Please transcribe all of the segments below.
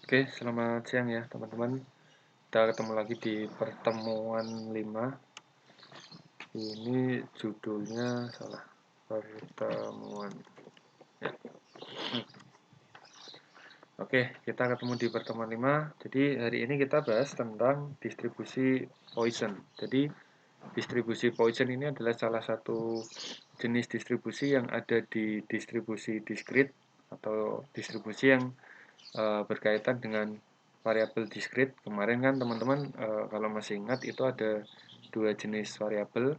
Oke, selamat siang ya teman-teman. Kita ketemu lagi di pertemuan 5. Ini judulnya salah. Pertemuan. Ya. Oke, kita ketemu di pertemuan 5. Jadi hari ini kita bahas tentang distribusi Poisson. Jadi distribusi Poisson ini adalah salah satu jenis distribusi yang ada di distribusi diskrit atau distribusi yang berkaitan dengan variabel diskrit. Kemarin kan teman-teman kalau masih ingat itu ada dua jenis variabel,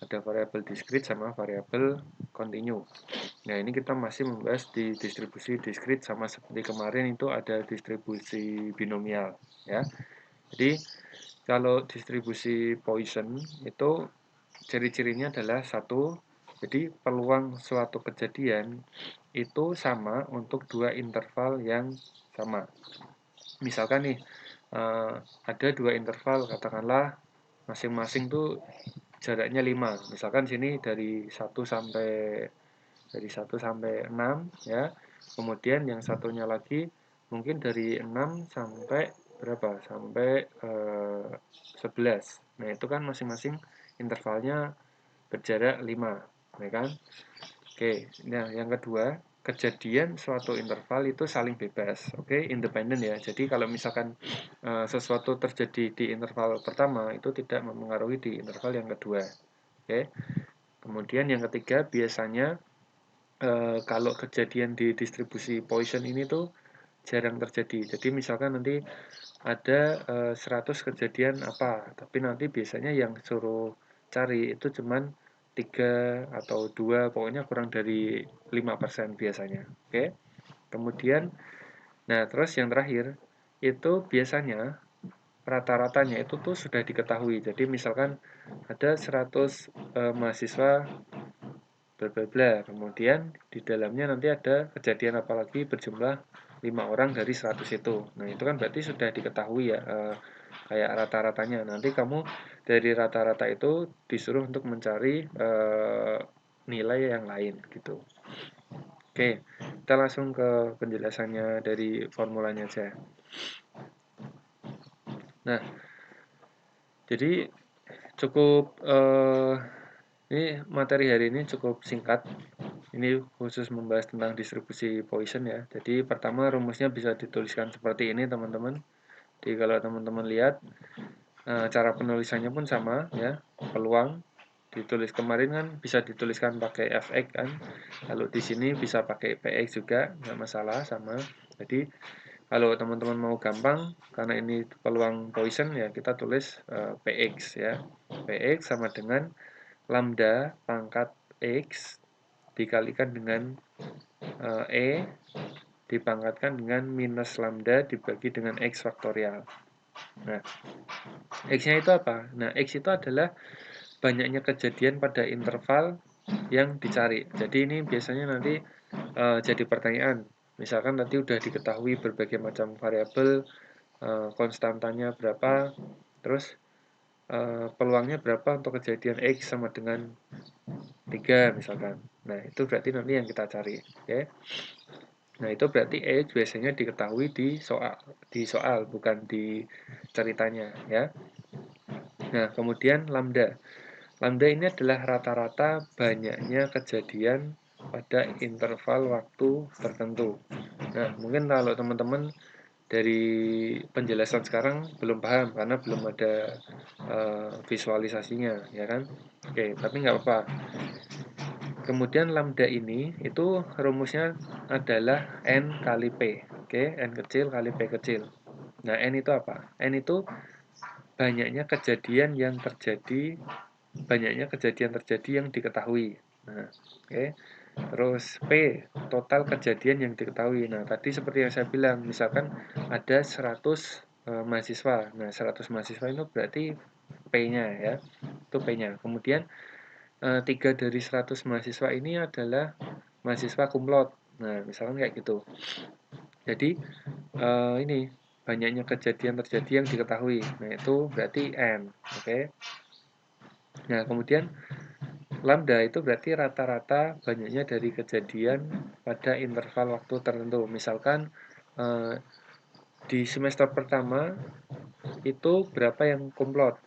ada variabel diskrit sama variabel kontinu. Nah, ini kita masih membahas di distribusi diskrit sama seperti kemarin itu ada distribusi binomial ya. Jadi kalau distribusi Poisson itu ciri-cirinya adalah satu, jadi peluang suatu kejadian itu sama untuk dua interval yang sama. Misalkan nih, ada dua interval, katakanlah masing-masing tuh jaraknya 5. Misalkan sini dari 1 sampai 6 ya. Kemudian yang satunya lagi mungkin dari 6 sampai berapa? Sampai 11. Nah, itu kan masing-masing intervalnya berjarak 5, ya kan? Oke, nah yang kedua, kejadian suatu interval itu saling bebas, oke, independen ya. Jadi kalau misalkan sesuatu terjadi di interval pertama itu tidak mempengaruhi di interval yang kedua, oke. Kemudian yang ketiga, biasanya kalau kejadian di distribusi Poisson ini tuh jarang terjadi. Jadi misalkan nanti ada 100 kejadian apa, tapi nanti biasanya yang suruh cari itu cuman 3 atau 2, pokoknya kurang dari 5% biasanya. Oke. Kemudian, nah terus yang terakhir, itu biasanya rata-ratanya itu tuh sudah diketahui. Jadi misalkan ada 100 mahasiswa bla bla bla. Kemudian di dalamnya nanti ada kejadian apalagi berjumlah 5 orang dari 100 itu. Nah, itu kan berarti sudah diketahui ya kayak rata-ratanya. Nanti kamu dari rata-rata itu disuruh untuk mencari nilai yang lain gitu. Oke, kita langsung ke penjelasannya dari formulanya aja. Nah, jadi cukup ini materi hari ini cukup singkat. Ini khusus membahas tentang distribusi Poisson ya. Jadi pertama rumusnya bisa dituliskan seperti ini teman-teman. Jadi kalau teman-teman lihat cara penulisannya pun sama ya. Peluang ditulis kemarin kan bisa dituliskan pakai fx kan. Kalau di sini bisa pakai px juga, nggak masalah sama. Jadi kalau teman-teman mau gampang karena ini peluang Poisson ya kita tulis px ya. Px sama dengan lambda pangkat x dikalikan dengan E dipangkatkan dengan minus lambda dibagi dengan X faktorial. Nah, X-nya itu apa? Nah, X itu adalah banyaknya kejadian pada interval yang dicari. Jadi ini biasanya nanti jadi pertanyaan. Misalkan nanti udah diketahui berbagai macam variabel, konstantanya berapa, terus peluangnya berapa untuk kejadian X sama dengan 3 misalkan. Nah, itu berarti nanti yang kita cari. Oke. Nah, itu berarti X biasanya diketahui di soal bukan di ceritanya ya. Nah, kemudian lambda. Lambda ini adalah rata-rata banyaknya kejadian pada interval waktu tertentu. Nah, mungkin kalau teman-teman dari penjelasan sekarang belum paham karena belum ada visualisasinya, ya kan? Oke, tapi nggak apa-apa. Kemudian lambda ini itu rumusnya adalah n kali p. Oke, n kecil kali p kecil. Nah, n itu apa? N itu banyaknya kejadian terjadi yang diketahui. Nah, oke. Terus P, total kejadian yang diketahui. Nah, tadi seperti yang saya bilang, misalkan ada 100 mahasiswa. Nah, 100 mahasiswa itu berarti P-nya ya. Itu P-nya. Kemudian 3 dari 100 mahasiswa ini adalah mahasiswa kumlot. Nah, misalkan kayak gitu. Jadi, ini banyaknya kejadian terjadi yang diketahui. Nah, itu berarti N. Oke. Nah, kemudian lambda itu berarti rata-rata banyaknya dari kejadian pada interval waktu tertentu. Misalkan di semester pertama itu berapa yang kumlot.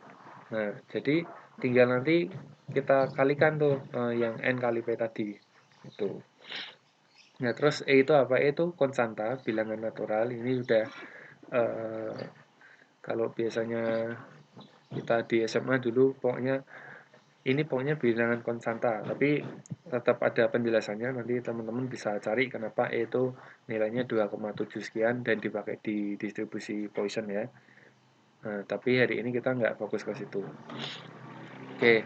Nah, jadi tinggal nanti kita kalikan tuh yang N kali P tadi. Itu. Nah, terus E itu apa? E itu konstanta, bilangan natural. Ini udah kalau biasanya kita di SMA dulu pokoknya bilangan konstanta, tapi tetap ada penjelasannya, nanti teman-teman bisa cari kenapa E itu nilainya 2,7 sekian dan dipakai di distribusi Poisson ya. Nah, tapi hari ini kita nggak fokus ke situ. Oke,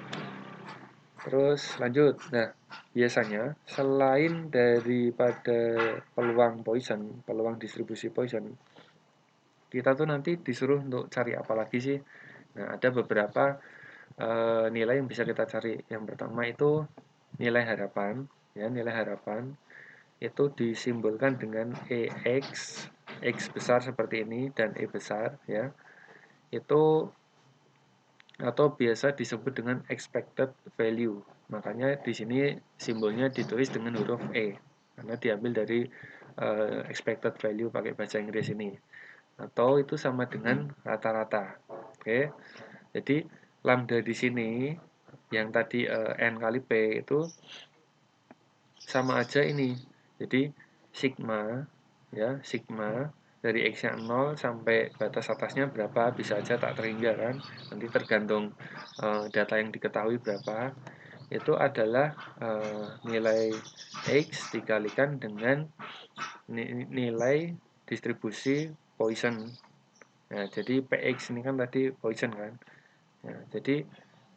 terus lanjut. Nah, biasanya selain daripada peluang Poisson, peluang distribusi Poisson, kita tuh nanti disuruh untuk cari apa lagi sih? Nah, ada beberapa nilai yang bisa kita cari. Yang pertama itu nilai harapan, ya, nilai harapan itu disimbolkan dengan EX, X besar seperti ini dan E besar, ya. Itu atau biasa disebut dengan expected value. Makanya di sini simbolnya ditulis dengan huruf E karena diambil dari expected value pakai bahasa Inggris ini. Atau itu sama dengan rata-rata. Oke. Jadi lambda di sini yang tadi N kali P itu sama aja ini. Jadi sigma ya, sigma dari X yang 0 sampai batas atasnya berapa bisa aja tak terhingga kan. Nanti tergantung data yang diketahui berapa. Itu adalah nilai X dikalikan dengan nilai distribusi Poisson. Nah, jadi PX ini kan tadi Poisson kan. Nah, jadi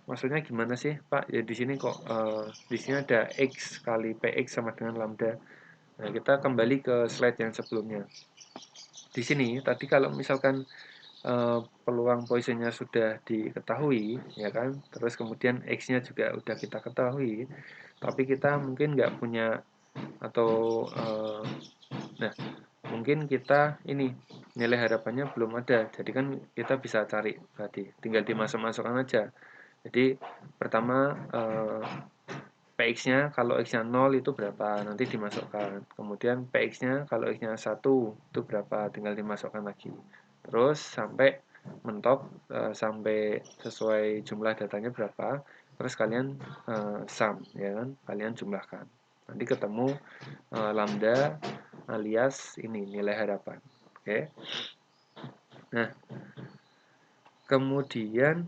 maksudnya gimana sih, Pak? Ya di sini kok di sini ada X kali PX sama dengan lambda. Nah, kita kembali ke slide yang sebelumnya. Di sini tadi kalau misalkan peluang Poissonnya sudah diketahui, ya kan? Terus kemudian X-nya juga udah kita ketahui, tapi kita mungkin nggak punya atau nah, mungkin kita ini nilai harapannya belum ada. Jadi kan kita bisa cari tadi, tinggal dimasuk-masukkan aja. Jadi pertama PX-nya kalau X-nya 0 itu berapa, nanti dimasukkan. Kemudian PX-nya kalau X-nya 1 itu berapa, tinggal dimasukkan lagi. Terus sampai mentok, sampai sesuai jumlah datanya berapa, terus kalian sum, ya kan, kalian jumlahkan. Nanti ketemu lambda alias ini nilai harapan. Oke. Nah, kemudian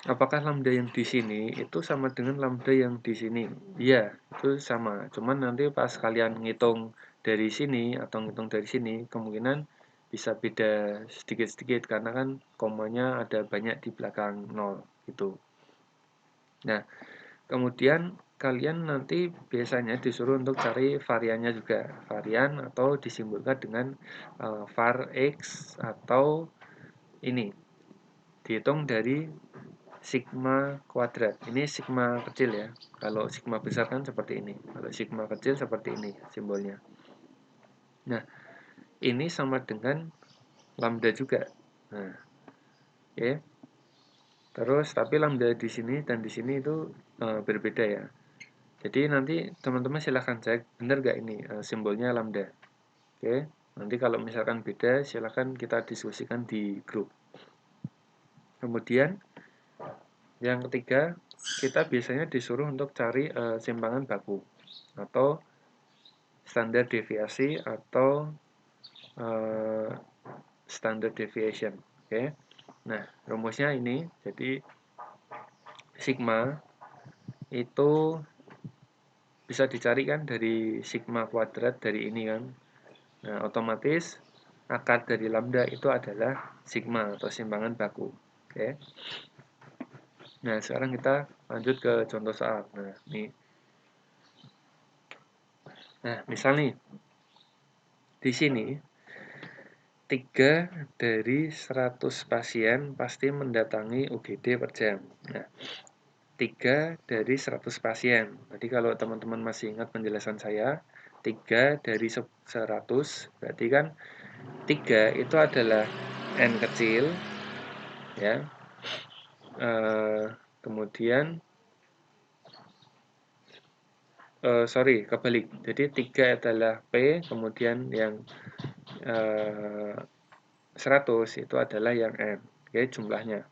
apakah lambda yang di sini itu sama dengan lambda yang di sini? Iya, itu sama. Cuman nanti pas kalian ngitung dari sini atau ngitung dari sini, kemungkinan bisa beda sedikit-sedikit karena kan komanya ada banyak di belakang 0 gitu. Nah, kemudian kalian nanti biasanya disuruh untuk cari variannya juga. Varian atau disimbolkan dengan var x atau ini dihitung dari sigma kuadrat. Ini sigma kecil ya. Kalau sigma besar kan seperti ini. Kalau sigma kecil seperti ini simbolnya. Nah, ini sama dengan lambda juga. Nah, oke. Okay. Terus tapi lambda di sini dan di sini itu berbeda ya. Jadi nanti teman-teman silahkan cek benar gak ini simbolnya lambda. Oke. Okay. Nanti kalau misalkan beda silahkan kita diskusikan di grup. Kemudian yang ketiga, kita biasanya disuruh untuk cari simpangan baku atau standar deviasi atau standard deviation. Oke. Nah, rumusnya ini jadi sigma itu bisa dicari kan dari sigma kuadrat dari ini kan. Nah, otomatis akar dari lambda itu adalah sigma atau simpangan baku. Oke. Nah, sekarang kita lanjut ke contoh soal. Nah, misal nih, di sini 3 dari 100 pasien pasti mendatangi UGD per jam. Nah, 3 dari 100 pasien. Jadi kalau teman-teman masih ingat penjelasan saya, 3 dari 100, berarti kan 3 itu adalah N kecil, ya. Kemudian sorry, kebalik. Jadi 3 adalah P, kemudian yang 100 itu adalah yang N. Oke, jumlahnya.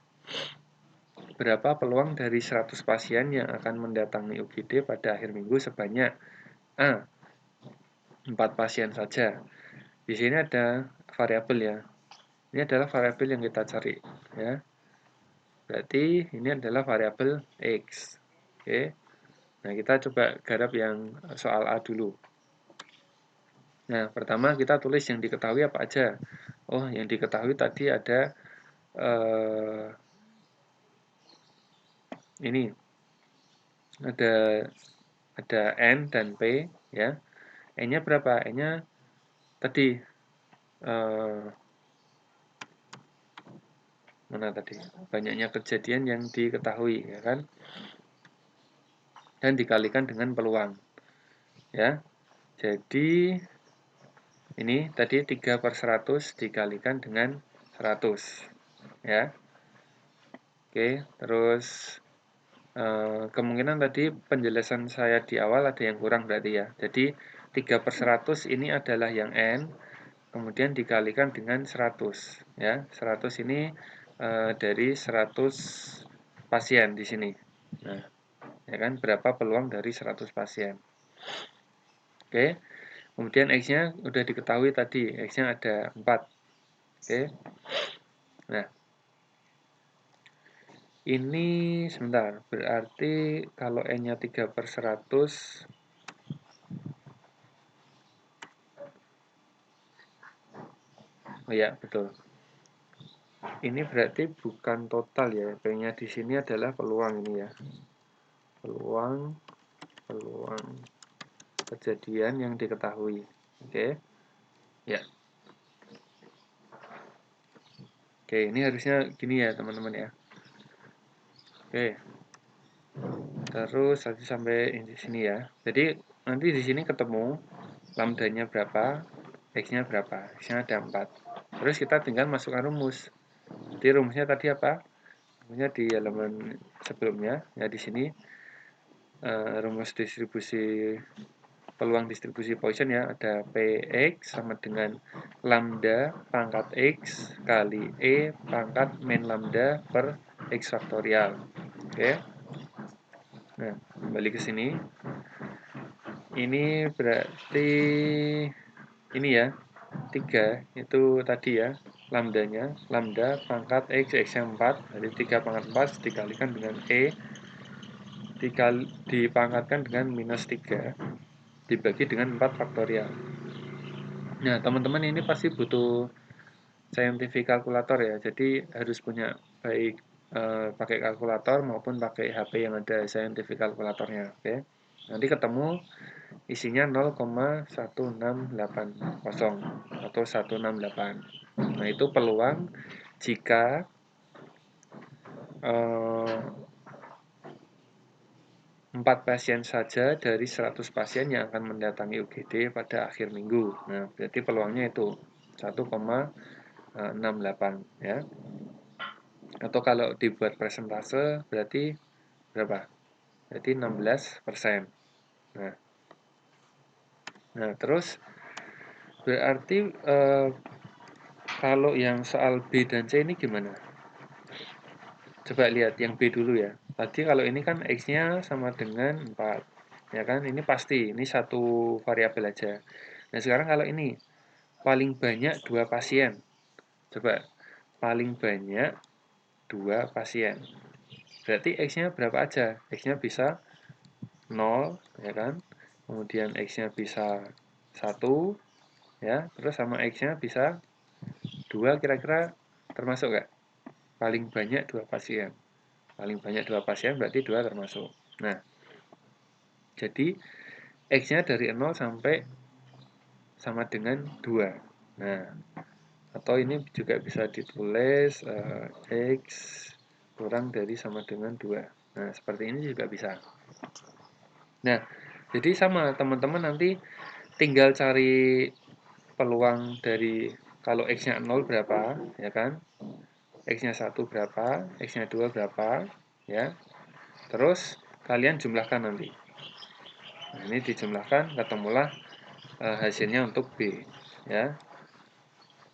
Berapa peluang dari 100 pasien yang akan mendatangi UGD pada akhir minggu sebanyak A. 4 pasien saja. Di sini ada variabel ya. Ini adalah variabel yang kita cari ya. Berarti ini adalah variabel X. Oke. Nah, kita coba garap yang soal A dulu. Nah, pertama kita tulis yang diketahui apa aja. Oh, yang diketahui tadi ada ini. Ada N dan P ya. N-nya berapa? N-nya tadi mana tadi? Banyaknya kejadian yang diketahui ya kan? Dan dikalikan dengan peluang. Ya. Jadi ini tadi 3/100 dikalikan dengan 100 ya. Oke, terus kemungkinan tadi penjelasan saya di awal ada yang kurang berarti ya. Jadi 3/100 ini adalah yang N, kemudian dikalikan dengan 100 ya. 100 ini dari 100 pasien di sini. Nah, ya kan berapa peluang dari 100 pasien. Oke. Kemudian X-nya udah diketahui tadi, X-nya ada 4. Oke. Nah, ini sebentar, berarti kalau N-nya 3/100, oh ya, betul. Ini berarti bukan total ya, P-nya di sini adalah peluang ini ya. Peluang kejadian yang diketahui. Oke. Ya. Oke, ini harusnya gini ya, teman-teman ya. Oke. Terus sampai di sini ya. Jadi nanti di sini ketemu lambdanya berapa, X-nya berapa. X-nya ada 4. Terus kita tinggal masukkan rumus. Jadi rumusnya tadi apa? Rumusnya di halaman sebelumnya. Ya di sini rumus distribusi peluang distribusi Poisson ya, ada Px sama dengan lambda pangkat X kali E pangkat min lambda per X faktorial. Oke. Nah, kembali ke sini. Ini berarti ini ya, 3 itu tadi ya, lambdanya, lambda pangkat X, X yang 4, jadi 3 pangkat 4 dikalikan dengan E, dipangkatkan dengan minus 3, dibagi dengan 4 faktorial. Nah, teman-teman ini pasti butuh scientific kalkulator ya, jadi harus punya baik pakai kalkulator maupun pakai HP yang ada scientific kalkulatornya. Oke. Nanti ketemu isinya 0,1680 atau 168. Nah, itu peluang jika 4 pasien saja dari 100 pasien yang akan mendatangi UGD pada akhir minggu. Nah, berarti peluangnya itu 1,68 ya. Atau kalau dibuat persentase berarti berapa? Berarti 16%. Nah, terus berarti kalau yang soal B dan C ini gimana? Coba lihat yang B dulu ya. Tadi kalau ini kan X-nya sama dengan 4. Ya kan? Ini pasti. Ini satu variabel aja. Nah, sekarang kalau ini paling banyak 2 pasien. Coba. Paling banyak 2 pasien. Berarti X-nya berapa aja? X-nya bisa 0, ya kan? Kemudian X-nya bisa 1, ya. Terus sama X-nya bisa 2, kira-kira termasuk nggak? Paling banyak 2 pasien. Paling banyak 2 pasien berarti 2 termasuk. Nah, jadi X-nya dari 0 sampai sama dengan 2. Nah, atau ini juga bisa ditulis X kurang dari sama dengan 2. Nah, seperti ini juga bisa. Nah, jadi sama teman-teman nanti tinggal cari peluang dari kalau X-nya 0 berapa, ya kan? X-nya 1 berapa, X-nya 2 berapa, ya. Terus kalian jumlahkan nanti. Nah, ini dijumlahkan, ketemulah hasilnya untuk B, ya.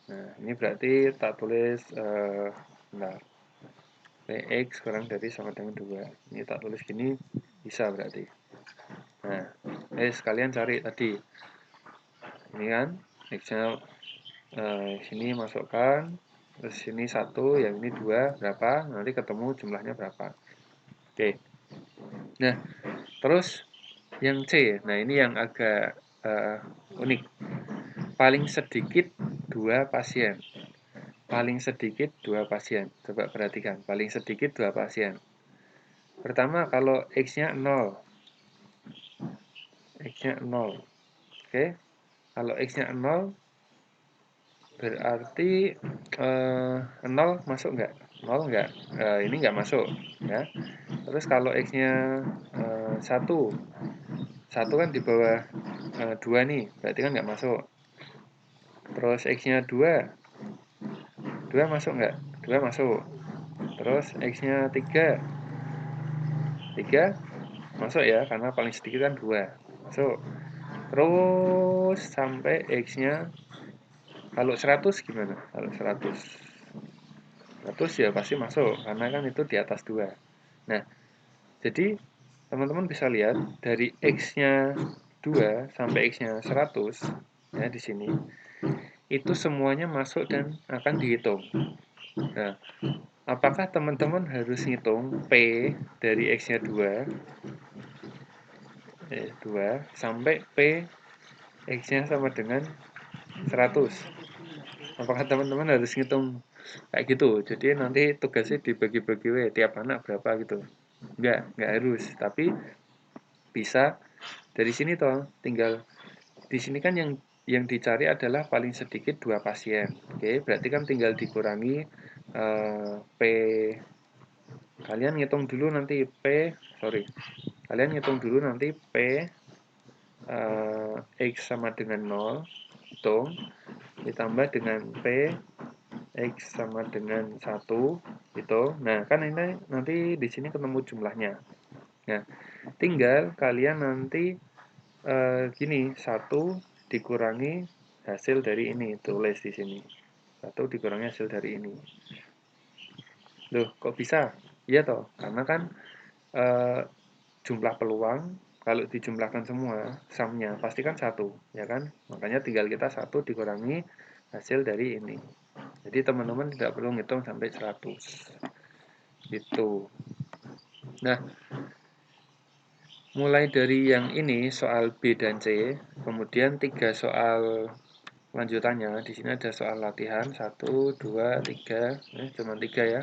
Nah, ini berarti tak tulis, bentar, Px kurang dari sama dengan 2. Ini tak tulis gini, bisa berarti. Nah, sekalian cari tadi. Ini kan, X-nya sini masukkan, terus sini 1, yang ini 2, berapa, nanti ketemu jumlahnya berapa. Oke. Nah, terus yang C, nah ini yang agak unik. Paling sedikit 2 pasien. Paling sedikit 2 pasien. Coba perhatikan, paling sedikit 2 pasien. Pertama, kalau X-nya 0. X-nya 0. Oke. Kalau X-nya 0, berarti 0 masuk nggak? 0 nggak? Ini nggak masuk. Ya. Terus kalau X-nya 1. 1 kan di bawah 2 nih, berarti kan nggak masuk. Terus X-nya 2. 2 masuk nggak? 2 masuk. Terus X-nya 3. 3 masuk ya, karena paling sedikit kan 2. Masuk. Terus sampai X-nya, kalau 100 gimana? Kalau 100 ya pasti masuk, karena kan itu di atas 2. Nah, jadi teman-teman bisa lihat dari X-nya 2 sampai X-nya 100, ya di sini, itu semuanya masuk dan akan dihitung. Nah, apakah teman-teman harus ngitung P dari X-nya 2 sampai P X-nya sama dengan 100? Apakah teman-teman harus ngitung kayak gitu? Jadi nanti tugasnya dibagi-bagi tiap anak berapa gitu. Enggak harus. Tapi bisa dari sini toh, tinggal di sini kan yang dicari adalah paling sedikit 2 pasien. Oke, berarti kan tinggal dikurangi P. Kalian ngitung dulu nanti Kalian ngitung dulu nanti P X sama dengan 0, hitung, ditambah dengan P X sama dengan 1, hitung. Nah, kan ini nanti di sini ketemu jumlahnya. Nah, tinggal kalian nanti gini, 1 dikurangi hasil dari ini, tulis di sini. 1 dikurangi hasil dari ini. Loh, kok bisa? Iya toh, karena kan jumlah peluang kalau dijumlahkan semua sumnya pasti kan 1, ya kan? Makanya tinggal kita 1 dikurangi hasil dari ini. Jadi teman-teman tidak perlu ngitung sampai 100. Gitu. Nah, mulai dari yang ini soal B dan C, kemudian 3 soal lanjutannya. Di sini ada soal latihan 1, 2, 3, cuma 3 ya.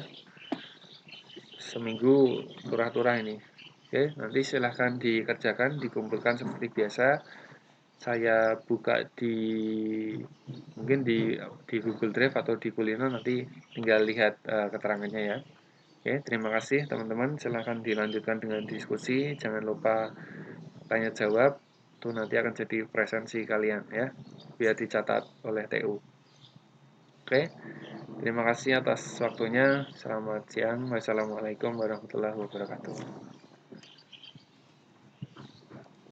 Seminggu turah-turah ini. Oke, nanti silahkan dikerjakan, dikumpulkan seperti biasa. Saya buka mungkin di Google Drive atau di Kulino, nanti tinggal lihat keterangannya ya. Oke, terima kasih teman-teman. Silahkan dilanjutkan dengan diskusi. Jangan lupa tanya jawab. Itu nanti akan jadi presensi kalian ya, biar dicatat oleh TU. Oke, terima kasih atas waktunya. Selamat siang. Wassalamualaikum warahmatullahi wabarakatuh.